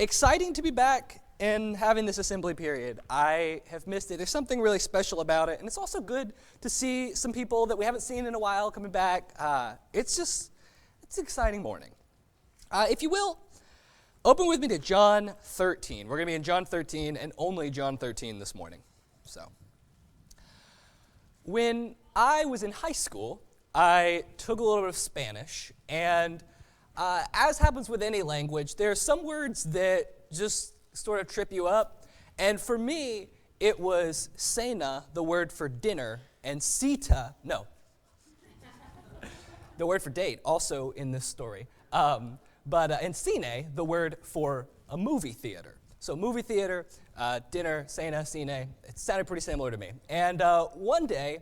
Exciting to be back and having this assembly period. I have missed it. There's something really special about it, and it's also good to see some people that we haven't seen in a while coming back. It's an exciting morning. If you will, open with me to John 13. We're going to be in John 13 and only John 13 this morning. So, when I was in high school, I took a little bit of Spanish, and as happens with any language, there are some words that just sort of trip you up. And for me, it was cena, the word for dinner, and cita, the word for date, also in this story. And cine, the word for a movie theater. So movie theater, dinner, cena, cine, it sounded pretty similar to me. And one day,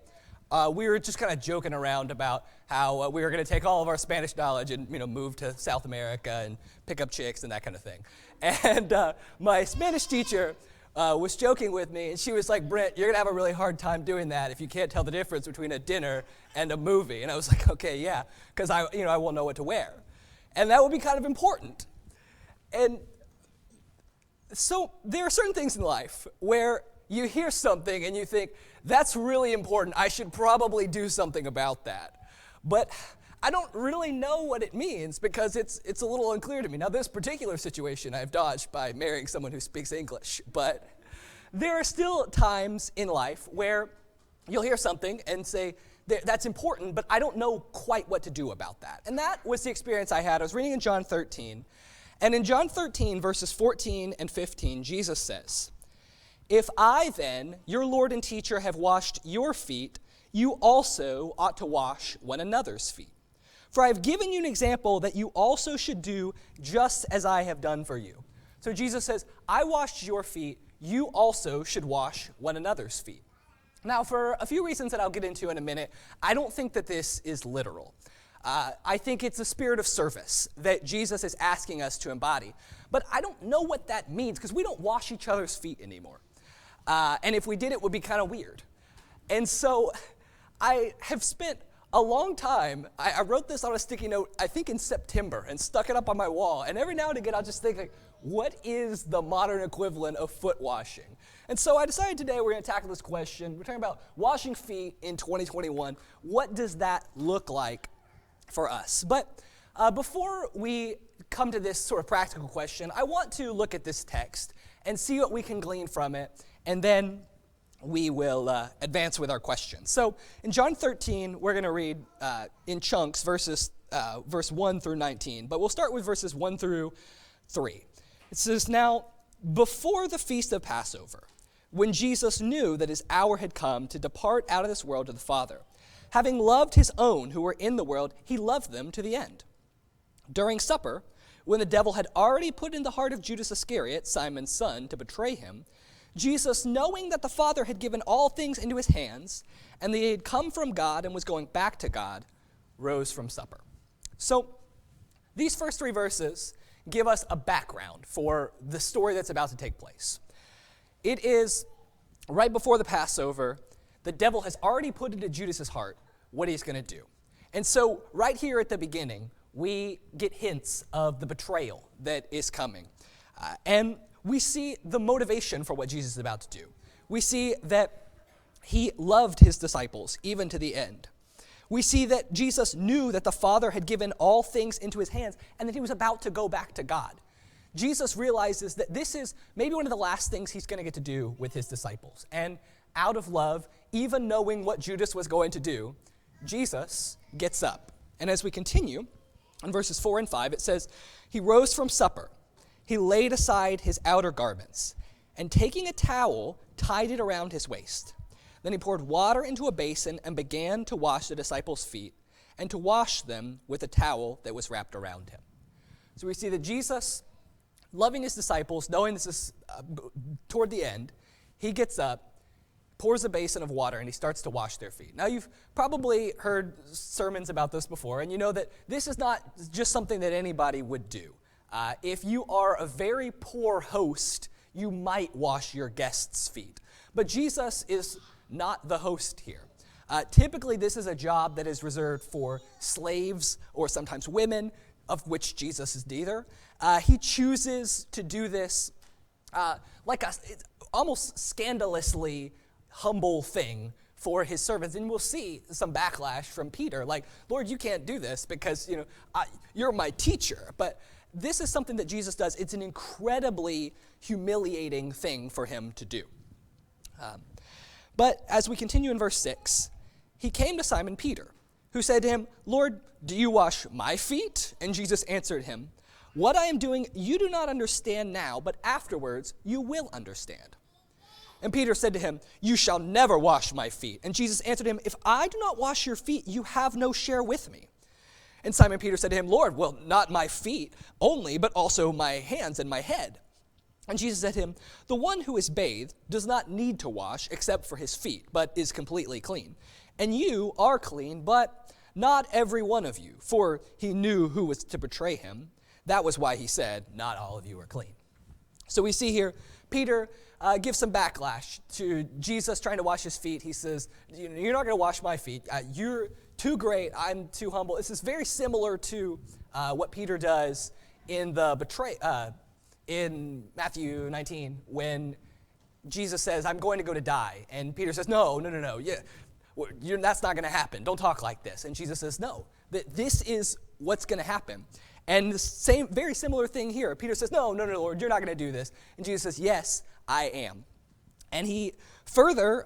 we were just kind of joking around about how we were going to take all of our Spanish knowledge and move to South America and pick up chicks and that kind of thing. And my Spanish teacher was joking with me, and she was like, "Brent, you're going to have a really hard time doing that if you can't tell the difference between a dinner and a movie." And I was like, "Okay, yeah, because I won't know what to wear." And that would be kind of important. And so there are certain things in life where you hear something and you think, that's really important. I should probably do something about that. But I don't really know what it means because it's a little unclear to me. Now, this particular situation I've dodged by marrying someone who speaks English. But there are still times in life where you'll hear something and say, that's important, but I don't know quite what to do about that. And that was the experience I had. I was reading in John 13. And in John 13, verses 14 and 15, Jesus says, "If I then, your Lord and teacher, have washed your feet, you also ought to wash one another's feet. For I have given you an example that you also should do just as I have done for you." So Jesus says, I washed your feet, you also should wash one another's feet. Now, for a few reasons that I'll get into in a minute, I don't think that this is literal. I think it's a spirit of service that Jesus is asking us to embody. But I don't know what that means because we don't wash each other's feet anymore. And if we did, it would be kind of weird. And so I have spent a long time, I wrote this on a sticky note, I think in September, and stuck it up on my wall. And every now and again, I'll just think, like, what is the modern equivalent of foot washing? And so I decided today we're going to tackle this question. We're talking about washing feet in 2021. What does that look like for us? But before we come to this sort of practical question, I want to look at this text and see what we can glean from it. And then we will advance with our questions. So in John 13, we're going to read in chunks verse 1 through 19. But we'll start with verses 1 through 3. It says, "Now, before the feast of Passover, when Jesus knew that his hour had come to depart out of this world to the Father, having loved his own who were in the world, he loved them to the end. During supper, when the devil had already put in the heart of Judas Iscariot, Simon's son, to betray him, Jesus, knowing that the Father had given all things into his hands, and that he had come from God and was going back to God, rose from supper." So these first three verses give us a background for the story that's about to take place. It is right before the Passover. The devil has already put into Judas's heart what he's going to do. And so right here at the beginning, we get hints of the betrayal that is coming. And we see the motivation for what Jesus is about to do. We see that he loved his disciples even to the end. We see that Jesus knew that the Father had given all things into his hands and that he was about to go back to God. Jesus realizes that this is maybe one of the last things he's going to get to do with his disciples. And out of love, even knowing what Judas was going to do, Jesus gets up. And as we continue, in verses 4 and 5, it says, "He rose from supper. He laid aside his outer garments, and taking a towel, tied it around his waist. Then he poured water into a basin and began to wash the disciples' feet, and to wash them with a towel that was wrapped around him." So we see that Jesus, loving his disciples, knowing this is toward the end, he gets up, pours a basin of water, and he starts to wash their feet. Now, you've probably heard sermons about this before, and you know that this is not just something that anybody would do. If you are a very poor host, you might wash your guests' feet. But Jesus is not the host here. Typically, this is a job that is reserved for slaves or sometimes women of which Jesus is neither. He chooses to do this like a almost scandalously humble thing for his servants. And we'll see some backlash from Peter, like, Lord, you can't do this because, you're my teacher. But this is something that Jesus does. It's an incredibly humiliating thing for him to do. But as we continue in verse 6, he came to Simon Peter, who said to him, Lord, do you wash my feet? And Jesus answered him, what I am doing you do not understand now, but afterwards you will understand. And Peter said to him, you shall never wash my feet. And Jesus answered him, if I do not wash your feet, you have no share with me. And Simon Peter said to him, Lord, well, not my feet only, but also my hands and my head. And Jesus said to him, the one who is bathed does not need to wash except for his feet, but is completely clean. And you are clean, but not every one of you. For he knew who was to betray him. That was why he said, not all of you are clean. So we see here, Peter gives some backlash to Jesus trying to wash his feet. He says, you're not going to wash my feet. You're too great. I'm too humble. This is very similar to what Peter does in in Matthew 19 when Jesus says, I'm going to go to die. And Peter says, no. Yeah, that's not going to happen. Don't talk like this. And Jesus says, no, this is what's going to happen. And the very similar thing here. Peter says, no, Lord, you're not going to do this. And Jesus says, yes, I am. And he further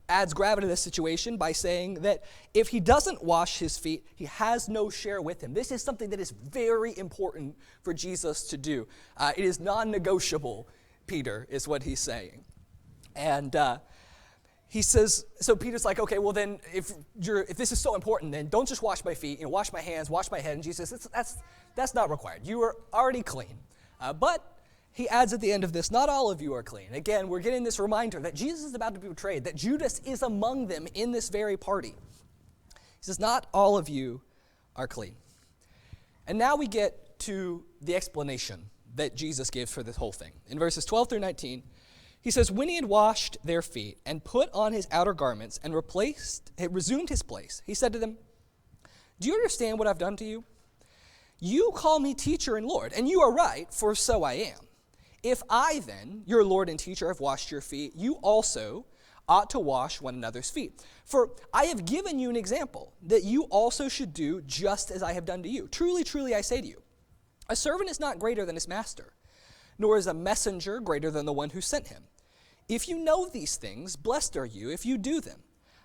adds gravity to this situation by saying that if he doesn't wash his feet, he has no share with him. This is something that is very important for Jesus to do. It is non-negotiable, Peter, is what he's saying. And he says, so Peter's like, okay, well then, if this is so important, then don't just wash my feet, wash my hands, wash my head. And Jesus says, that's not required. You are already clean. But he adds at the end of this, not all of you are clean. Again, we're getting this reminder that Jesus is about to be betrayed, that Judas is among them in this very party. He says, not all of you are clean. And now we get to the explanation that Jesus gives for this whole thing. In verses 12 through 19, he says, when he had washed their feet and put on his outer garments and resumed his place, he said to them, do you understand what I've done to you? You call me teacher and Lord, and you are right, for so I am. If I then, your Lord and teacher, have washed your feet, you also ought to wash one another's feet. For I have given you an example, that you also should do just as I have done to you. Truly, truly, I say to you, a servant is not greater than his master, nor is a messenger greater than the one who sent him. If you know these things, blessed are you if you do them.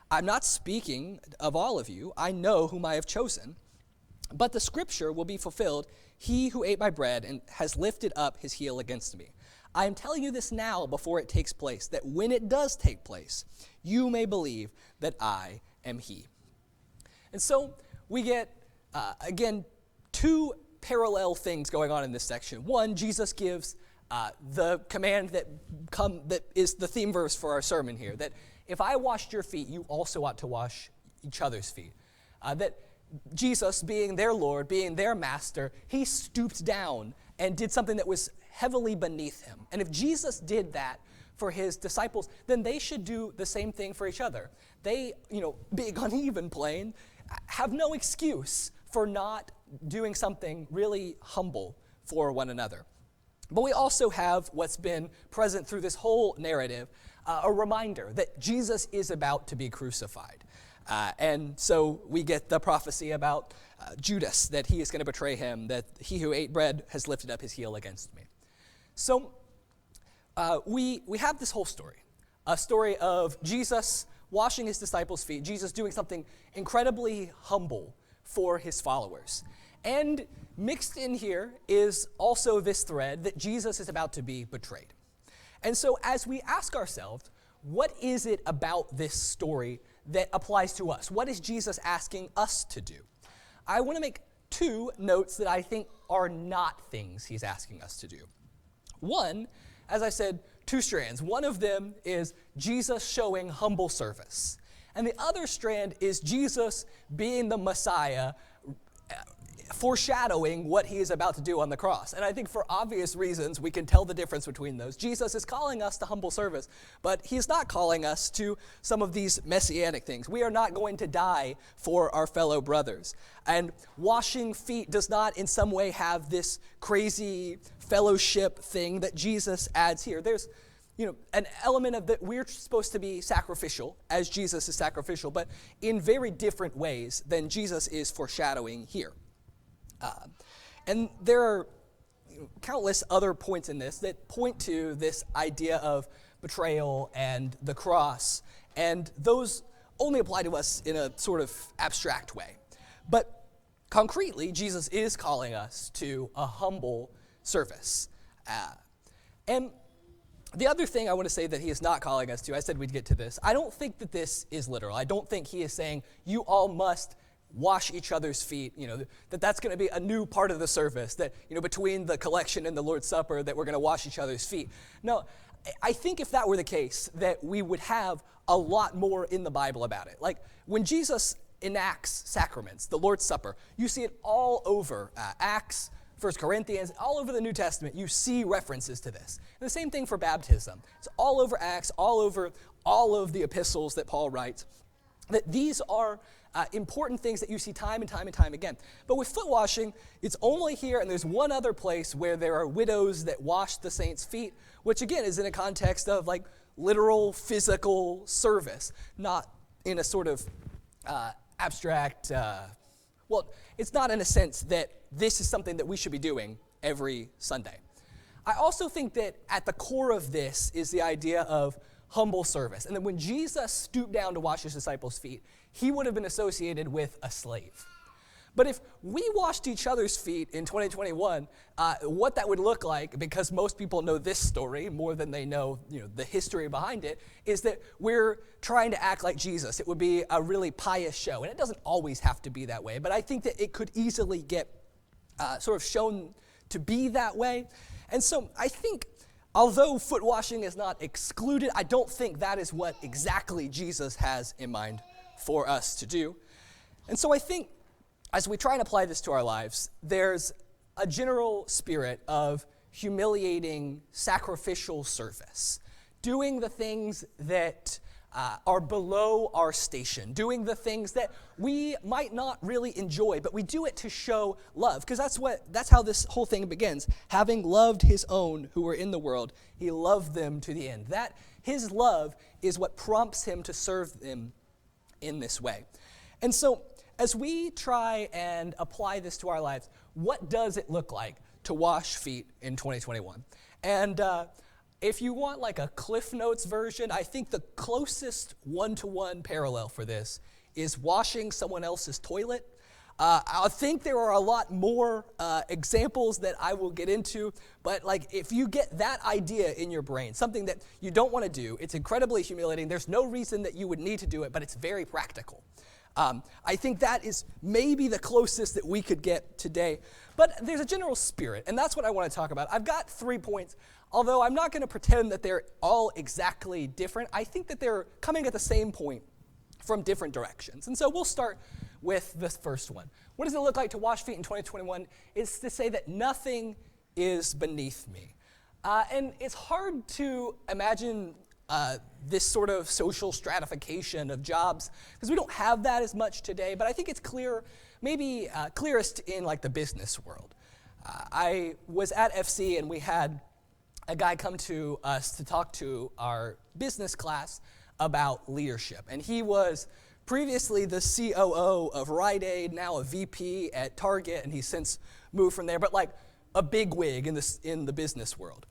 I'm not speaking of all of you. I know whom I have chosen. But the scripture will be fulfilled, he who ate my bread and has lifted up his heel against me. I am telling you this now before it takes place, that when it does take place, you may believe that I am he. And so we get, again, two parallel things going on in this section. One, Jesus gives the command that is the theme verse for our sermon here, that if I washed your feet, you also ought to wash each other's feet. That Jesus, being their Lord, being their master, he stooped down and did something that was heavily beneath him. And if Jesus did that for his disciples, then they should do the same thing for each other. They, being on even plane, have no excuse for not doing something really humble for one another. But we also have what's been present through this whole narrative, a reminder that Jesus is about to be crucified. And so we get the prophecy about Judas, that he is going to betray him, that he who ate bread has lifted up his heel against me. So we have this whole story, a story of Jesus washing his disciples' feet, Jesus doing something incredibly humble for his followers. And mixed in here is also this thread that Jesus is about to be betrayed. And so as we ask ourselves, what is it about this story that applies to us? What is Jesus asking us to do? I want to make two notes that I think are not things he's asking us to do. One, as I said, two strands. One of them is Jesus showing humble service. And the other strand is Jesus being the Messiah, foreshadowing what he is about to do on the cross. And I think for obvious reasons, we can tell the difference between those. Jesus is calling us to humble service, but he's not calling us to some of these messianic things. We are not going to die for our fellow brothers. And washing feet does not in some way have this crazy fellowship thing that Jesus adds here. There's an element of that we're supposed to be sacrificial as Jesus is sacrificial, but in very different ways than Jesus is foreshadowing here. And there are countless other points in this that point to this idea of betrayal and the cross, and those only apply to us in a sort of abstract way. But concretely, Jesus is calling us to a humble service. And the other thing I want to say that he is not calling us to, I said we'd get to this, I don't think that this is literal. I don't think he is saying, you all must wash each other's feet, that's going to be a new part of the service, that, between the collection and the Lord's Supper, that we're going to wash each other's feet. No, I think if that were the case, that we would have a lot more in the Bible about it. Like, when Jesus enacts sacraments, the Lord's Supper, you see it all over Acts, 1 Corinthians, all over the New Testament, you see references to this. And the same thing for baptism. It's all over Acts, all over all of the epistles that Paul writes, that these are important things that you see time and time and time again. But with foot washing, it's only here, and there's one other place where there are widows that wash the saints' feet, which again is in a context of like literal physical service, not in a sort of abstract, it's not in a sense that this is something that we should be doing every Sunday. I also think that at the core of this is the idea of humble service, and that when Jesus stooped down to wash his disciples' feet, he would have been associated with a slave. But if we washed each other's feet in 2021, what that would look like, because most people know this story more than they know, the history behind it, is that we're trying to act like Jesus. It would be a really pious show, and it doesn't always have to be that way, but I think that it could easily get sort of shown to be that way. And so I think, although foot washing is not excluded, I don't think that is what exactly Jesus has in mind for us to do. And so I think, as we try and apply this to our lives, there's a general spirit of humiliating sacrificial service, doing the things that are below our station, doing the things that we might not really enjoy, but we do it to show love, because that's how this whole thing begins. Having loved his own who were in the world, he loved them to the end. That his love is what prompts him to serve them in this way. And so, as we try and apply this to our lives, what does it look like to wash feet in 2021? And if you want like a Cliff Notes version, I think the closest one-to-one parallel for this is washing someone else's toilet. I think there are a lot more examples that I will get into, but like if you get that idea in your brain, something that you don't want to do, it's incredibly humiliating, there's no reason that you would need to do it, but it's very practical. I think that is maybe the closest that we could get today. But there's a general spirit, and that's what I want to talk about. I've got 3 points, although I'm not going to pretend that they're all exactly different. I think that they're coming at the same point from different directions. And so we'll start with this first one. What does it look like to wash feet in 2021? It's to say that nothing is beneath me. And it's hard to imagine this sort of social stratification of jobs, because we don't have that as much today, but I think it's clear, maybe clearest in like the business world. I was at FC and we had a guy come to us to talk to our business class about leadership, and he was previously the COO of Rite Aid, now a VP at Target, and he's since moved from there, but like a big wig in the business world.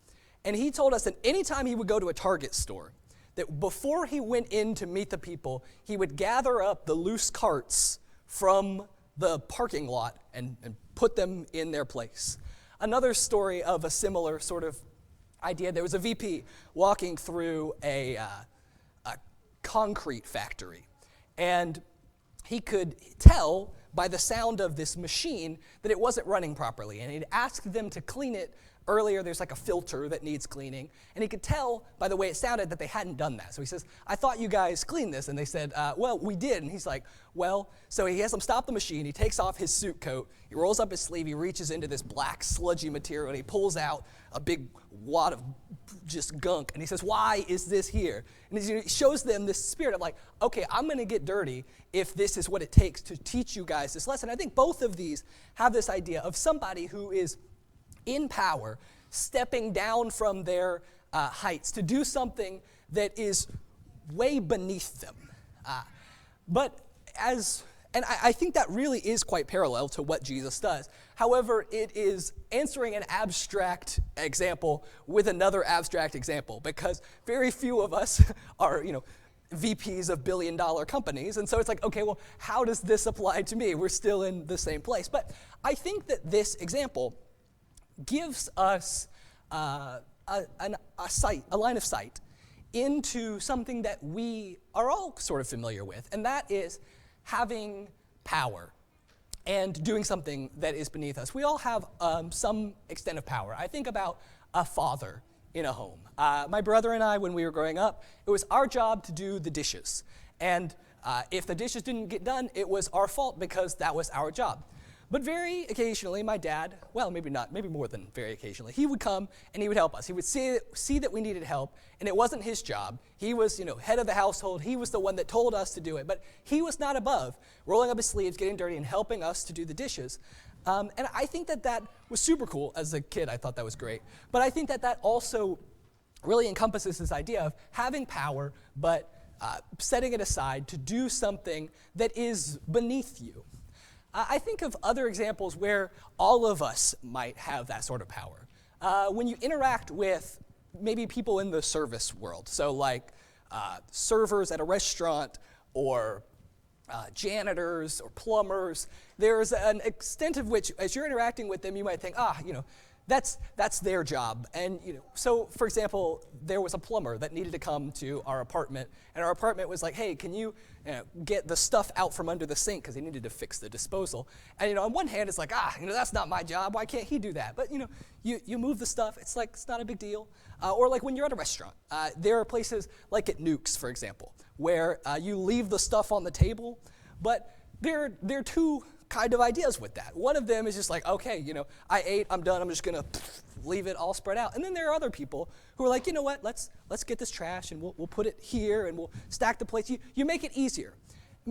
And he told us that anytime he would go to a Target store, that before he went in to meet the people, he would gather up the loose carts from the parking lot and put them in their place. Another story of a similar sort of idea, there was a VP walking through a concrete factory, and he could tell by the sound of this machine that it wasn't running properly, and he'd asked them to clean it earlier there's like a filter that needs cleaning. And he could tell by the way it sounded that they hadn't done that. So he says, I thought you guys cleaned this. And they said, well, we did. And he's like, well, so he has them stop the machine. He takes off his suit coat. He rolls up his sleeve. He reaches into this black sludgy material and he pulls out a big wad of just gunk. And he says, why is this here? And he shows them this spirit of like, okay, I'm going to get dirty if this is what it takes to teach you guys this lesson. I think both of these have this idea of somebody who is in power, stepping down from their heights to do something that is way beneath them. And I think that really is quite parallel to what Jesus does. However, it is answering an abstract example with another abstract example, because very few of us are, VPs of billion-dollar companies. And so it's like, okay, well, how does this apply to me? We're still in the same place. But I think that this example gives us a line of sight into something that we are all sort of familiar with, and that is having power and doing something that is beneath us. We all have some extent of power. I think about a father in a home. My brother and I, when we were growing up, it was our job to do the dishes. And if the dishes didn't get done, it was our fault because that was our job. But very occasionally, my dad, well, maybe not, maybe more than very occasionally, he would come and he would help us. He would see that we needed help, and it wasn't his job. He was, head of the household. He was the one that told us to do it. But he was not above rolling up his sleeves, getting dirty, and helping us to do the dishes. And I think that was super cool. As a kid, I thought that was great. But I think that also really encompasses this idea of having power, but setting it aside to do something that is beneath you. I think of other examples where all of us might have that sort of power. When you interact with maybe people in the service world, so like servers at a restaurant or janitors or plumbers, there's an extent of which, as you're interacting with them, you might think, that's their job. And so for example, there was a plumber that needed to come to our apartment, and our apartment was like, hey, can you get the stuff out from under the sink, because he needed to fix the disposal. And on one hand, it's like, that's not my job. Why can't he do that? But you move the stuff. It's like it's not a big deal. Or like when you're at a restaurant, there are places like at Nuke's, for example, where you leave the stuff on the table, but there are two kind of ideas with that. One of them is just like, okay, I ate, I'm done, I'm just gonna leave it all spread out. And then there are other people who are like, you know what, let's get this trash and we'll put it here and we'll stack the plates. You make it easier.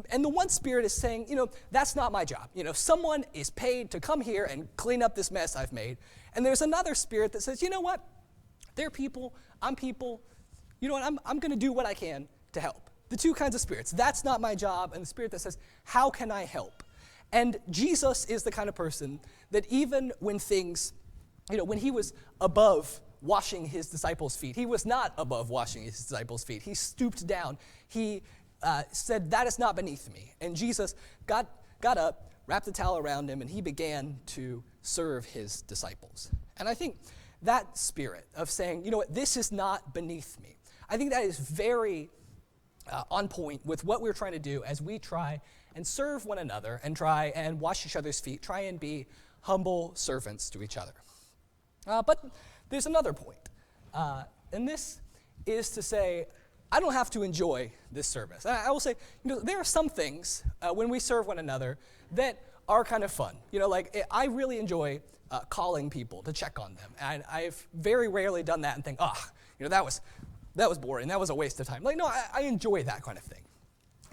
And the one spirit is saying, that's not my job. Someone is paid to come here and clean up this mess I've made. And there's another spirit that says, you know what, they're people, I'm people, I'm gonna do what I can to help. The two kinds of spirits, that's not my job, and the spirit that says, how can I help? And Jesus is the kind of person that even when things, when he was above washing his disciples' feet, he was not above washing his disciples' feet. He stooped down. He said, that is not beneath me. And Jesus got up, wrapped the towel around him, and he began to serve his disciples. And I think that spirit of saying, this is not beneath me, I think that is very on point with what we're trying to do as we try and serve one another and try and wash each other's feet, try and be humble servants to each other. But there's another point, and this is to say, I don't have to enjoy this service. I will say, there are some things when we serve one another that are kind of fun. I really enjoy calling people to check on them, and I've very rarely done that and think, that was boring, that was a waste of time. I enjoy that kind of thing.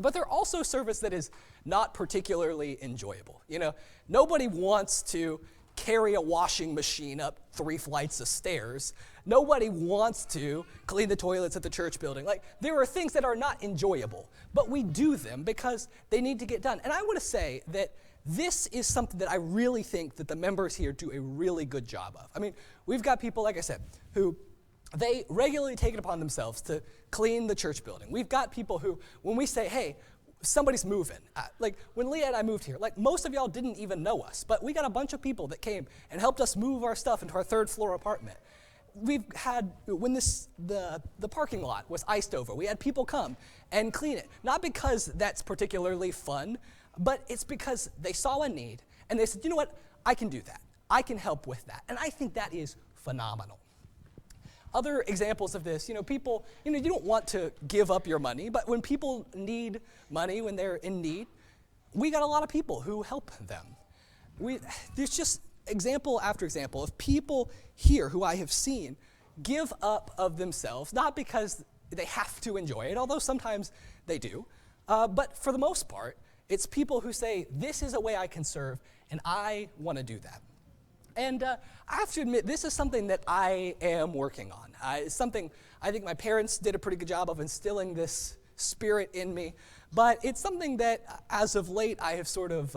But there are also service that is not particularly enjoyable. Nobody wants to carry a washing machine up 3 flights of stairs. Nobody wants to clean the toilets at the church building. There are things that are not enjoyable, but we do them because they need to get done. And I want to say that this is something that I really think that the members here do a really good job of. I mean, we've got people, like I said, who they regularly take it upon themselves to clean the church building. We've got people who, when we say, hey, somebody's moving, when Leah and I moved here, most of y'all didn't even know us, but we got a bunch of people that came and helped us move our stuff into our 3rd floor apartment. We've had, when the parking lot was iced over, we had people come and clean it. Not because that's particularly fun, but it's because they saw a need and they said, you know what, I can do that. I can help with that. And I think that is phenomenal. Other examples of this, people, you don't want to give up your money, but when people need money, when they're in need, we got a lot of people who help them. There's just example after example of people here who I have seen give up of themselves, not because they have to enjoy it, although sometimes they do, but for the most part, it's people who say, this is a way I can serve, and I want to do that. And I have to admit, this is something that I am working on. It's something I think my parents did a pretty good job of instilling this spirit in me, but it's something that as of late I have sort of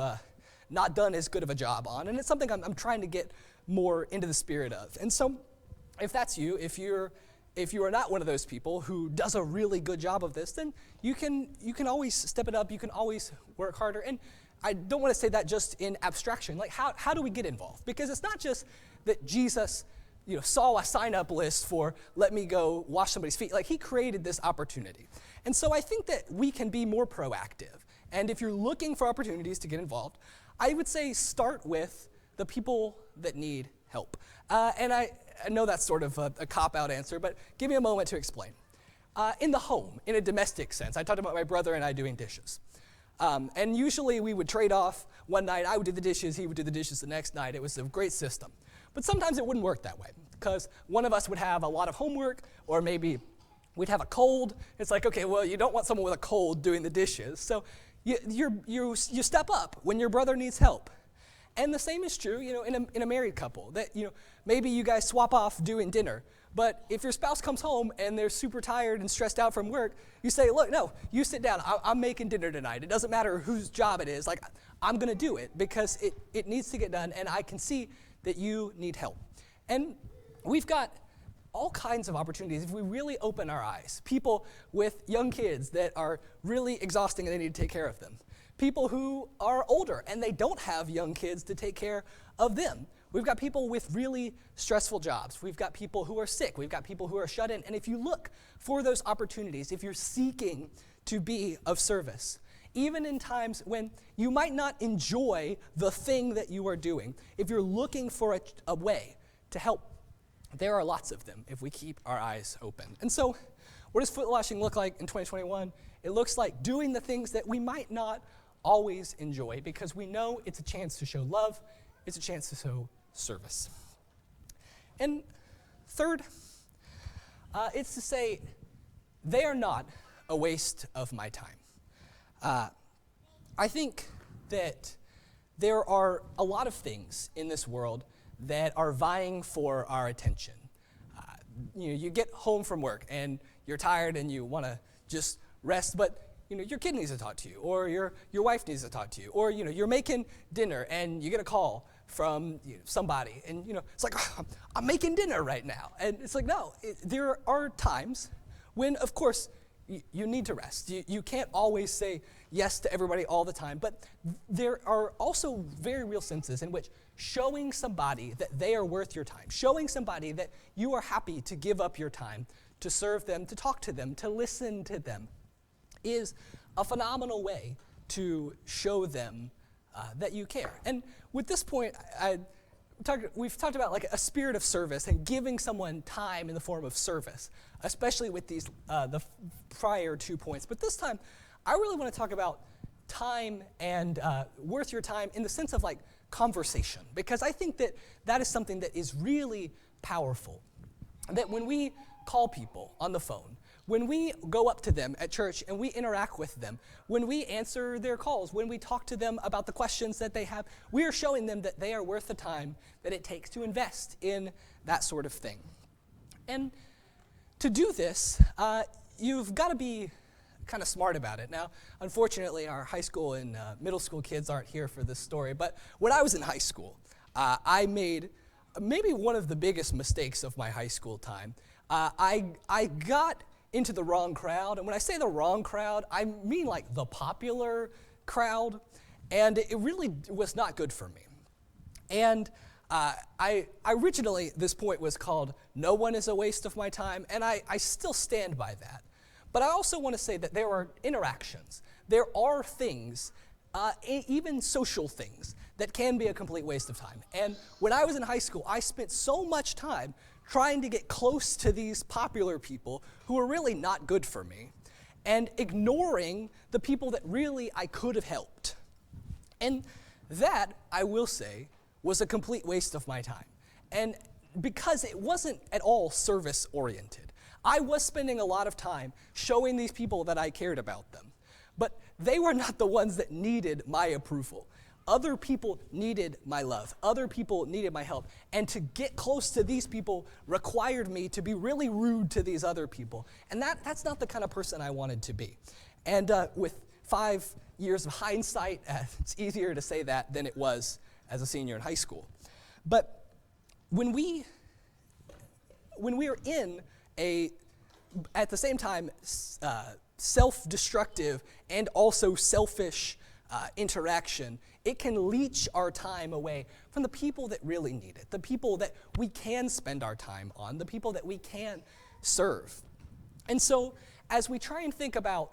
not done as good of a job on, and it's something I'm trying to get more into the spirit of. And so if that's you, if you are not one of those people who does a really good job of this, then you can always step it up, you can always work harder. And I don't want to say that just in abstraction. Like, how do we get involved? Because it's not just that Jesus, saw a sign-up list for let me go wash somebody's feet. Like, he created this opportunity. And so I think that we can be more proactive. And if you're looking for opportunities to get involved, I would say start with the people that need help. And I know that's sort of a cop-out answer, but give me a moment to explain. In the home, in a domestic sense, I talked about my brother and I doing dishes. And usually we would trade off. One night I would do the dishes, he would do the dishes the next night. It was a great system. But sometimes it wouldn't work that way because one of us would have a lot of homework, or maybe we'd have a cold. It's like, okay, well, you don't want someone with a cold doing the dishes. So you step up when your brother needs help. And the same is true, in a married couple, that, maybe you guys swap off doing dinner. But if your spouse comes home and they're super tired and stressed out from work, you say, look, no, you sit down. I'm making dinner tonight. It doesn't matter whose job it is. Like, I'm going to do it because it needs to get done, and I can see that you need help. And we've got all kinds of opportunities if we really open our eyes. People with young kids that are really exhausting and they need to take care of them. People who are older and they don't have young kids to take care of them. We've got people with really stressful jobs. We've got people who are sick. We've got people who are shut in. And if you look for those opportunities, if you're seeking to be of service, even in times when you might not enjoy the thing that you are doing, if you're looking for a way to help, there are lots of them if we keep our eyes open. And so what does foot lashing look like in 2021? It looks like doing the things that we might not always enjoy because we know it's a chance to show love, it's a chance to show service. And third, it's to say they are not a waste of my time. I think that there are a lot of things in this world that are vying for our attention. You get home from work and you're tired and you want to just rest, but your kid needs to talk to you, or your wife needs to talk to you, or you're making dinner and you get a call from somebody, and it's like, oh, I'm making dinner right now, and it's like, no, there are times when, of course, you need to rest. You can't always say yes to everybody all the time, but there are also very real senses in which showing somebody that they are worth your time, showing somebody that you are happy to give up your time to serve them, to talk to them, to listen to them, is a phenomenal way to show them that you care. And with this point, we've talked about like a spirit of service and giving someone time in the form of service, especially with these the prior 2 points. But this time, I really want to talk about time and worth your time in the sense of like conversation, because I think that is something that is really powerful. That when we call people on the phone, when we go up to them at church and we interact with them, when we answer their calls, when we talk to them about the questions that they have, we are showing them that they are worth the time that it takes to invest in that sort of thing. And to do this, you've got to be kind of smart about it. Now, unfortunately, our high school and middle school kids aren't here for this story, but when I was in high school, I made maybe one of the biggest mistakes of my high school time. I got into the wrong crowd, and when I say the wrong crowd, I mean like the popular crowd, and it really was not good for me. And I originally, this point was called "No One is a Waste of My Time," and I still stand by that. But I also want to say that there are interactions. There are things even social things that can be a complete waste of time. And when I was in high school, I spent so much time trying to get close to these popular people who were really not good for me, and ignoring the people that really I could have helped. And that, I will say, was a complete waste of my time. And because it wasn't at all service-oriented. I was spending a lot of time showing these people that I cared about them. But they were not the ones that needed my approval. Other people needed my love. Other people needed my help. And to get close to these people required me to be really rude to these other people. And that's not the kind of person I wanted to be. And with 5 years of hindsight, it's easier to say that than it was as a senior in high school. But when we are in at the same time, self-destructive and also selfish interaction, it can leech our time away from the people that really need it, the people that we can spend our time on, the people that we can serve. And so, as we try and think about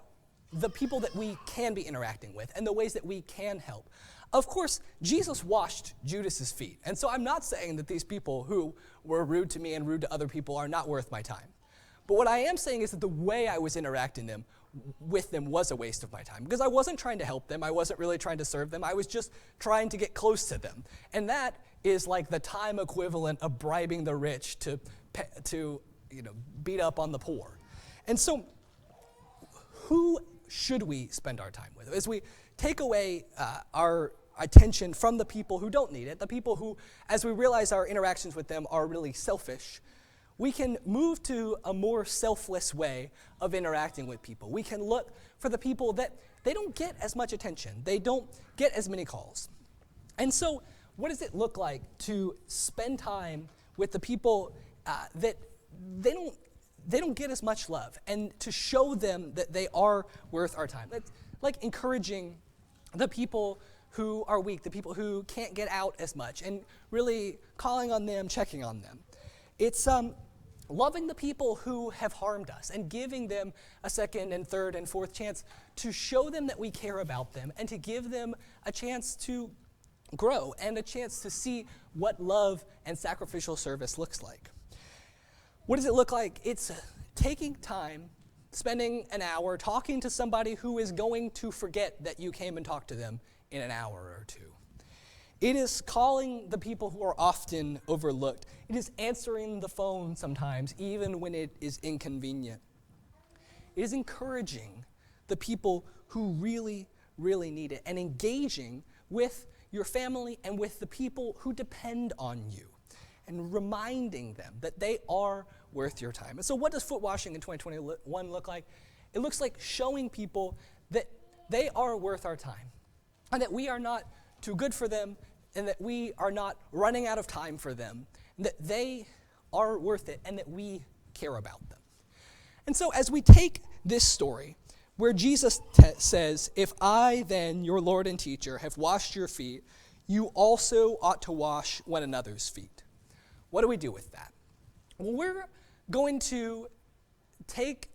the people that we can be interacting with and the ways that we can help, of course, Jesus washed Judas's feet. And so I'm not saying that these people who were rude to me and rude to other people are not worth my time. But what I am saying is that the way I was interacting with them was a waste of my time, because I wasn't trying to help them. I wasn't really trying to serve them. I was just trying to get close to them. And that is like the time equivalent of bribing the rich to beat up on the poor. And so who should we spend our time with? As we take away our attention from the people who don't need it, the people who, as we realize our interactions with them are really selfish, we can move to a more selfless way of interacting with people. We can look for the people that they don't get as much attention. They don't get as many calls. And so what does it look like to spend time with the people that they don't get as much love, and to show them that they are worth our time? It's like encouraging the people who are weak, the people who can't get out as much, and really calling on them, checking on them. It's loving the people who have harmed us and giving them a second and third and fourth chance to show them that we care about them and to give them a chance to grow and a chance to see what love and sacrificial service looks like. What does it look like? It's taking time, spending an hour talking to somebody who is going to forget that you came and talked to them in an hour or two. It is calling the people who are often overlooked. It is answering the phone sometimes, even when it is inconvenient. It is encouraging the people who really, really need it, and engaging with your family and with the people who depend on you, and reminding them that they are worth your time. And so what does foot washing in 2021 look like? It looks like showing people that they are worth our time, and that we are not too good for them, and that we are not running out of time for them, and that they are worth it, and that we care about them. And so as we take this story, where Jesus says, "If I then, your Lord and teacher, have washed your feet, you also ought to wash one another's feet." What do we do with that? Well, we're going to take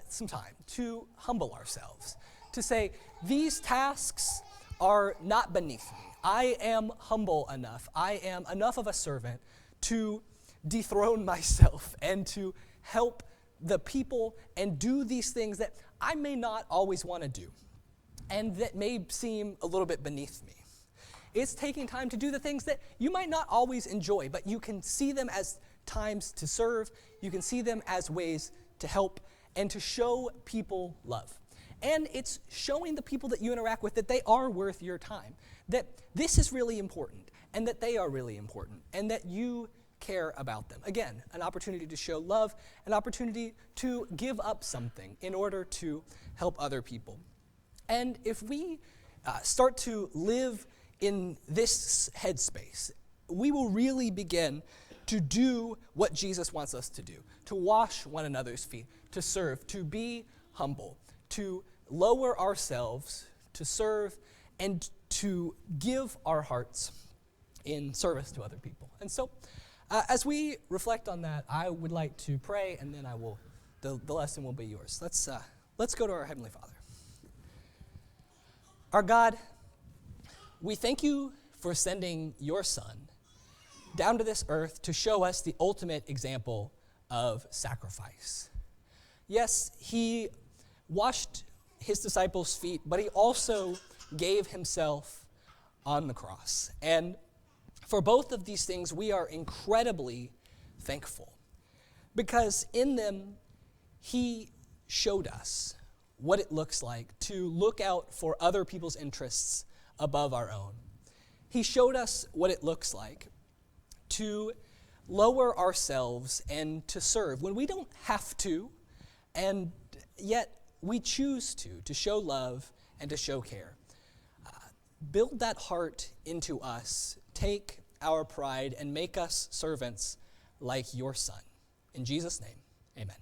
some time to humble ourselves, to say, these tasks are not beneath me. I am humble enough. I am enough of a servant to dethrone myself and to help the people and do these things that I may not always want to do and that may seem a little bit beneath me. It's taking time to do the things that you might not always enjoy, but you can see them as times to serve. You can see them as ways to help and to show people love. And it's showing the people that you interact with that they are worth your time, that this is really important, and that they are really important, and that you care about them. Again, an opportunity to show love, an opportunity to give up something in order to help other people. And if we start to live in this headspace, we will really begin to do what Jesus wants us to do, to wash one another's feet, to serve, to be humble, to lower ourselves, to serve, and to give our hearts in service to other people. And so, as we reflect on that, I would like to pray, and then the lesson will be yours. Let's go to our Heavenly Father. Our God, We thank you for sending your Son down to this earth to show us the ultimate example of sacrifice. Yes, he washed his disciples' feet, but he also gave himself on the cross. And for both of these things, we are incredibly thankful, because in them, he showed us what it looks like to look out for other people's interests above our own. He showed us what it looks like to lower ourselves and to serve when we don't have to, and yet we choose to show love and to show care. Build that heart into us. Take our pride and make us servants like your Son. In Jesus' name, amen.